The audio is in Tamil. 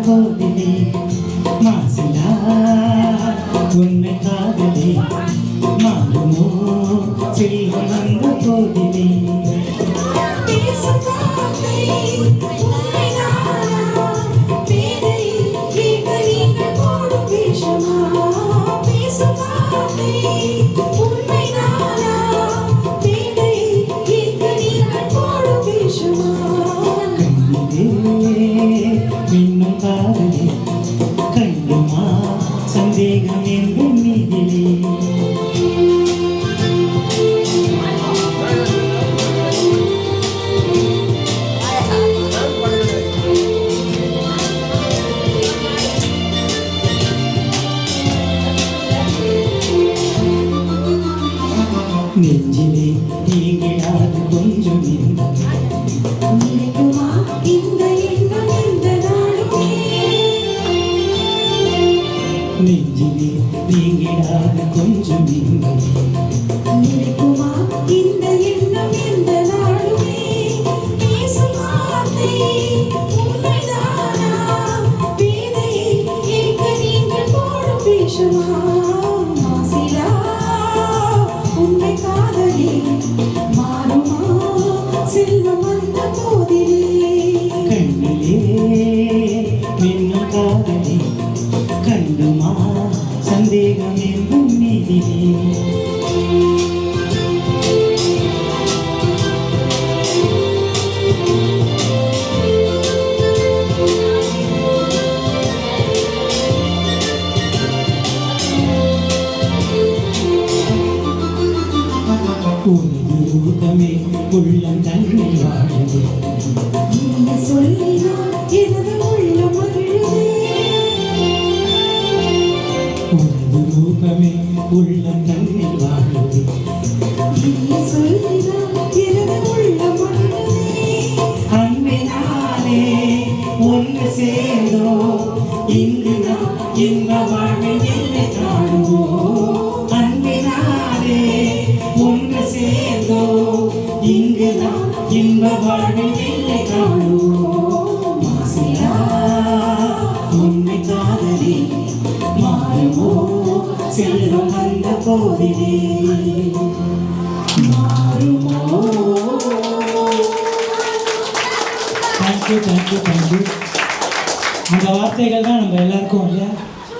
போதிலே மாசிலா உன்னை காதலே மாறுமோ செல்வம் வந்த போதிலே மின்னும் காதலே கண்டுமா சந்தேகம் என்று மீதிலே நெஞ்சிலே நீங்கிடாது கொஞ்சம் நெஞ்சிலே நீங்கிடாது கொஞ்சம் நினைக்குமா இந்த எண்ணம் எந்த நாளுமே பேசும் வார்த்தை உண்மைதானா பேதையை ஏற்க நீங்கள் போடும் பேசுமா மாசிலா உண்மை காதலே மாறுமா செல்வம் வந்த போதிலே கண்ணிலே மின்னும் காதலே கண்டுமா சந்தேகம் என்றும் மீதிலே உனது ரூபமே உள்ளம் தன்னில் வாழவே நீ சொல்லினால் எனது உள்ளம் மகிழுதே உனது ரூபமே உள்ளம் தன்னில் வாழவே நீ சொல்லினால் எனது உள்ளம் மகிழுதே அன்பினாலே ஒன்று சேர்ந்தோ இங்கு நாம் இன்ப வாழ்வை இல்லை காணுவோம் அன்பினாலே ஒன்று சேர்ந்தோ இங்கு நாம் இன்ப வாழ்வை இல்லை காணுவோம் மாசிலா உன்னை காதலி மாறுமோ செல்வம் வந்த போதிலே மாறுமோ. தேங்க்யூ. அந்த வார்த்தைகள் தான் நம்ம எல்லாருக்கும் இல்லையா